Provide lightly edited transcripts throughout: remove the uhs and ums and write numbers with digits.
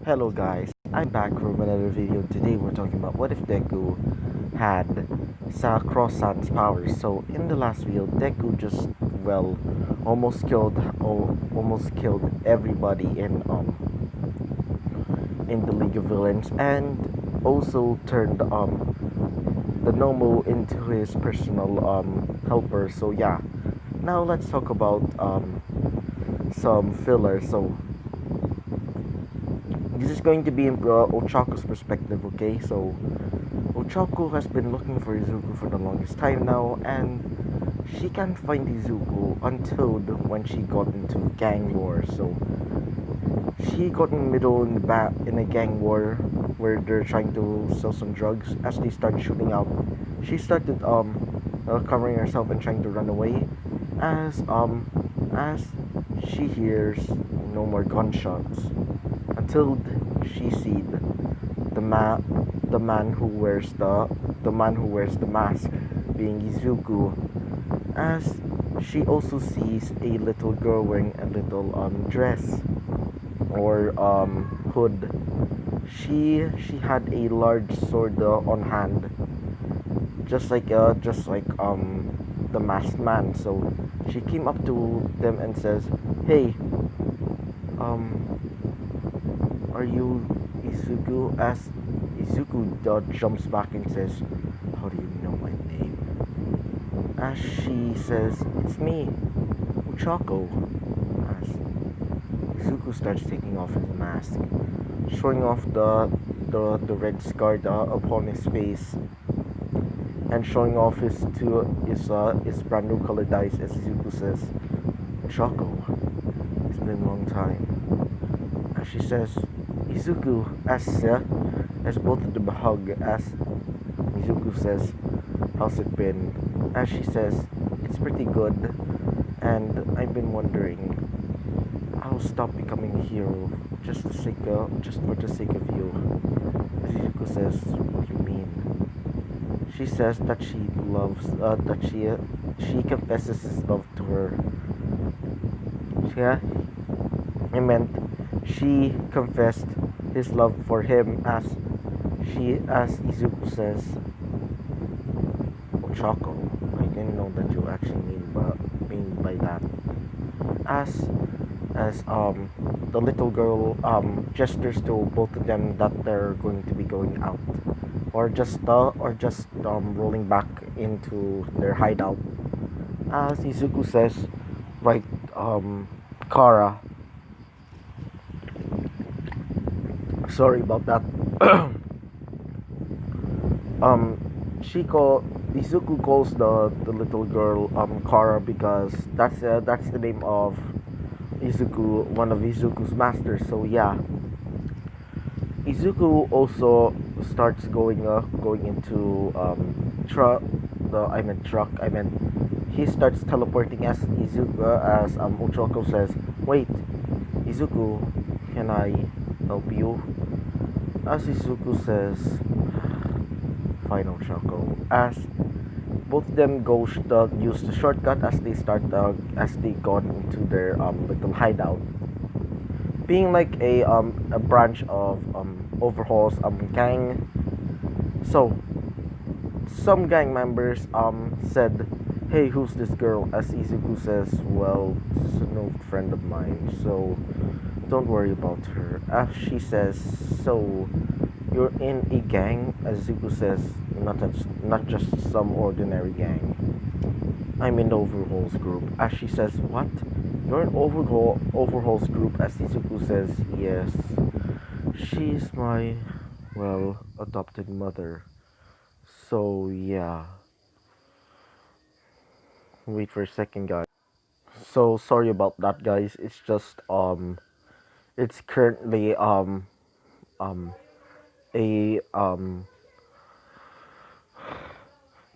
Hello guys, I'm back from another video. Today we're talking about what if Deku had cross Sans powers. So in the last video, Deku just almost killed everybody in the League of Villains, and also turned the Nomo into his personal helper. So yeah, now let's talk about some filler. So this is going to be in Ochako's perspective, okay? So Ochako has been looking for Izuku for the longest time now, and she can't find Izuku until when she got into gang war. So she got in the middle in a gang war where they're trying to sell some drugs. As they start shooting out, she started covering herself and trying to run away. As she hears no more gunshots until she sees the man who wears the mask being Izuku, as she also sees a little girl wearing a little dress or hood. She had a large sword on hand, just like the masked man. So she came up to them and says, "Hey, um are you Izuku?" As Izuku jumps back and says, "How do you know my name?" As she says, "It's me, Uchako." As Izuku starts taking off his mask, showing off the red scar upon his face, and showing off his brand new colored eyes. As Izuku says, "Uchako, it's been a long time." As she says, "Izuku," as both of them hug. As Izuku says, "How's it been?" As she says, "It's pretty good, and I've been wondering, I'll stop becoming a hero just for the sake of you." As Izuku says, "What do you mean?" She says that she confesses his love to her. Yeah, I meant she confessed his love for him. As Izuku says, "Ochako, I didn't know that you actually mean by that." As the little girl gestures to both of them that they're going to be going out, or just rolling back into their hideout. As Izuku says, "Right, Kara, sorry about that." um she call Izuku calls the little girl Kara because that's the name of Izuku, one of Izuku's masters. So yeah, Izuku also starts going into truck. I meant he starts teleporting as Izuku, as Ochako says, "Wait, Izuku, can I help you?" As Izuku says, "Fine, Ochako." As both of them use the shortcut as they got into their little hideout, being like a branch of Overhaul's gang. So some gang members said, "Hey, who's this girl?" As Izuku says, "Well, this is an old friend of mine, so don't worry about her." As she says, "So you're in a gang?" As Izuku says, not just some ordinary gang. "I'm in the Overhaul's group." As she says, "What? You're in Overhaul's group?" As Izuku says, "Yes. She's my, well, adopted mother. So yeah." Wait for a second, guys. So sorry about that, guys. It's just it's currently um a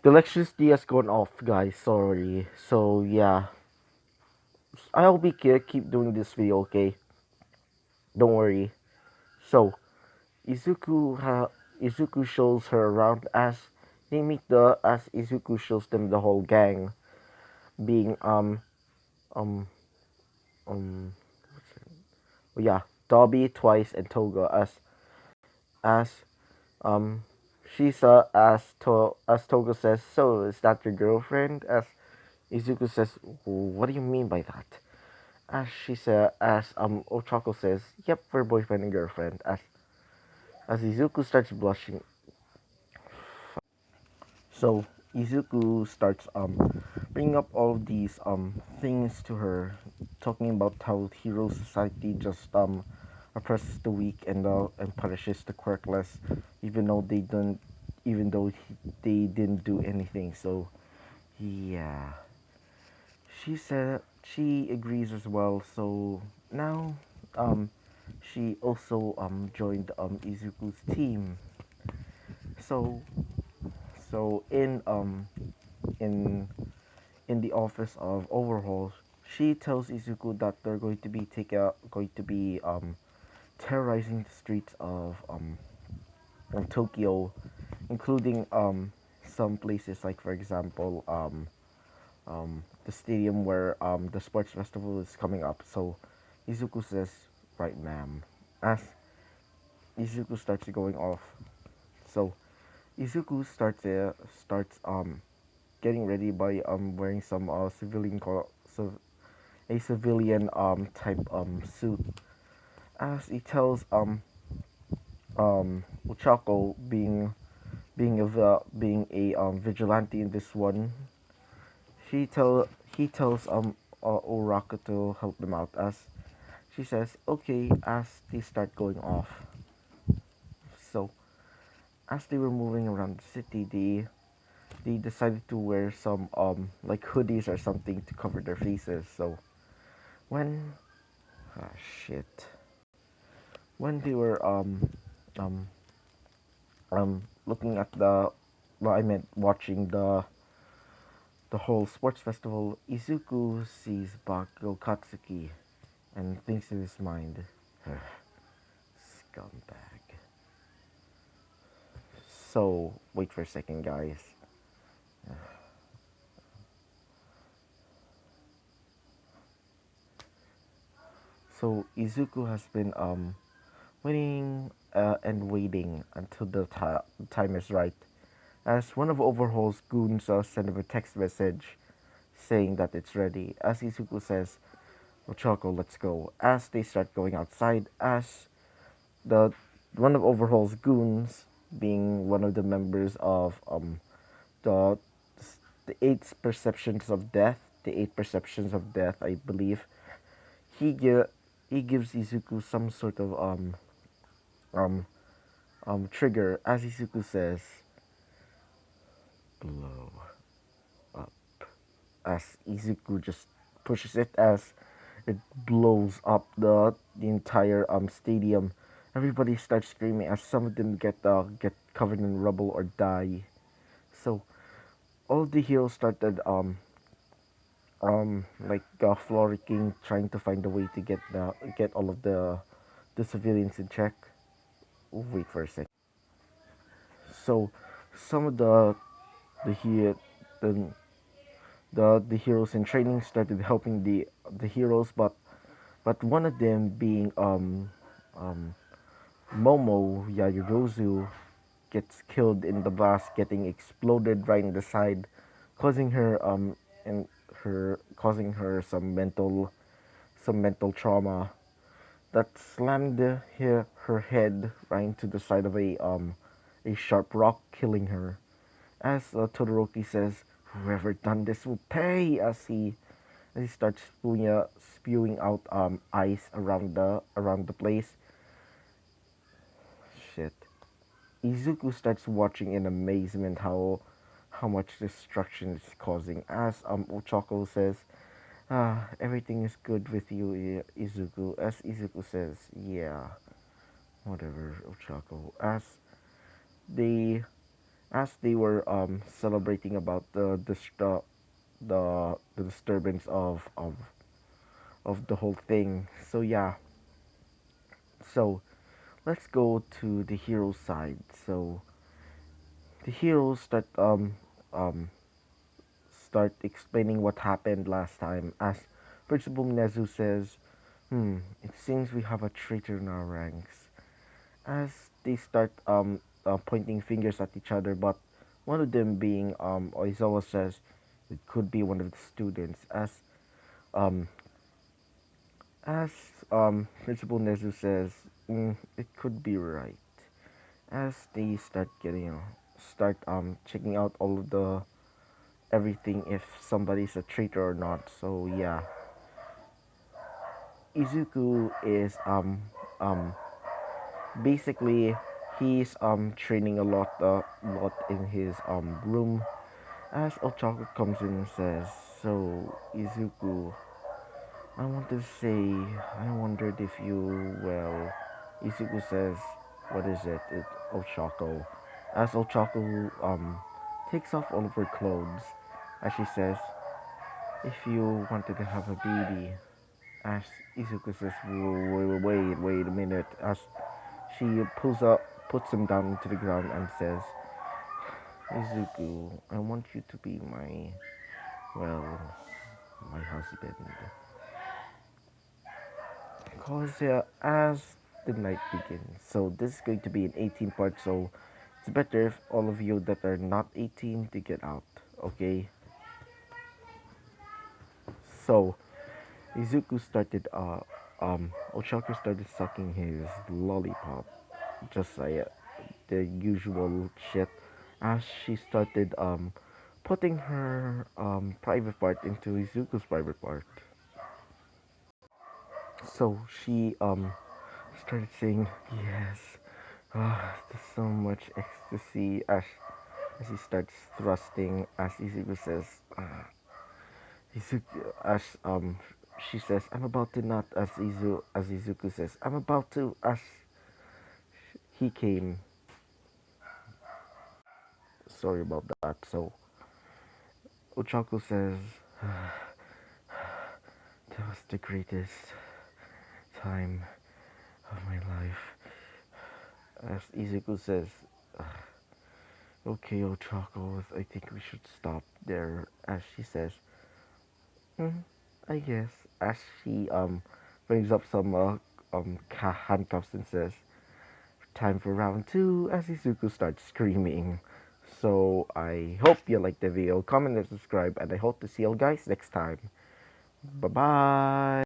the electricity has gone off, guys. Sorry. So yeah, I'll be keep doing this video, okay? Don't worry. So Izuku shows her around as Izuku shows them the whole gang being um oh yeah, Dobby twice and Toga as um as Toga says, so is that your girlfriend? As Izuku says, what do you mean by that? As Ochako says, yep, we're boyfriend and girlfriend. As Izuku starts blushing, so Izuku starts bringing up all of these things to her, talking about how hero society just oppresses the weak and punishes the quirkless, even though they don't, even though they didn't do anything. So yeah, she said she agrees as well. So now um she also joined Izuku's team. So so in in the office of overhauls, she tells Izuku that they're going to be terrorizing the streets of Tokyo, including some places like, for example, the stadium where the sports festival is coming up. So Izuku says, "Right, ma'am." As Izuku starts going off, so Izuku starts getting ready by wearing some a civilian type suit, as he tells Uchako, being a vigilante in this one, she tell he tells Uraka to help them out, as she says okay as they start going off. So as they were moving around the city, they decided to wear some like hoodies or something to cover their faces. So when ah shit when they were um looking at the well, I meant watching the whole sports festival, Izuku sees Bakugo Katsuki and thinks in his mind, scumbag. So wait for a second, guys. So Izuku has been waiting and waiting until the time is right, as one of Overhaul's goons sent him a text message saying that it's ready. As Izuku says, Ochako, let's go. As they start going outside, as the one of Overhaul's goons, being one of the members of the the eight perceptions of death, I believe, he gi- he gives Izuku some sort of um trigger, as Izuku says, blow up. As Izuku just pushes it, as it blows up the entire stadium. Everybody starts screaming, as some of them get covered in rubble or die. So all the heroes started like frolicking, trying to find a way to get all of the civilians in check. Wait for a second. So some of the he the the heroes in training started helping the heroes, but one of them, being um Momo Yayorozu, gets killed in the blast, getting exploded right in the side, causing her and her causing her some mental trauma that slammed her head right into the side of a sharp rock, killing her. As Todoroki says, "Whoever done this will pay," as he starts spewing out ice around the place. Shit. Izuku starts watching in amazement how much destruction it's causing. As Ochako says, everything is good with you, Izuku. As Izuku says, yeah, whatever, Ochako. They they were celebrating about the disturbance of the whole thing. So yeah, so let's go to the hero side. So the heroes um start explaining what happened last time, as Principal Nezu says, It seems we have a traitor in our ranks. As they start pointing fingers at each other, but one of them being Oizawa says it could be one of the students. Um as Principal Nezu says, it could be right. As they start getting start checking out all of the everything if somebody's a traitor or not. So yeah, Izuku is um basically he's training a lot in his room as Ochako comes in and says, "So Izuku, I want to say I wondered if you well." Izuku says, "What is it?" It's Ochako. As Ochako takes off all of her clothes, as she says, "If you wanted to have a baby." As Izuku says, wait a minute. As she puts him down into the ground and says, Izuku, I want you to be well, my husband. Because as the night begins, so this is going to be an 18 part, so it's better if all of you that are not 18 to get out, okay? So, Izuku started, Ochako started sucking his lollipop, just like the usual shit, as she started, putting her, private part into Izuku's private part. So she, started saying, yes, there's so much ecstasy, as he starts thrusting, as Izuku says, she says, I'm about to not, as Izuku says, I'm about to, as he came. Sorry about that. So, Ochako says, that was the greatest time of my life. As Izuku says, okay, Ochako, I think we should stop there. As she says, hmm, I guess. As she brings up some handcuffs and says, time for round two. As Izuku starts screaming. So I hope you liked the video. Comment and subscribe, and I hope to see you guys next time. Bye bye.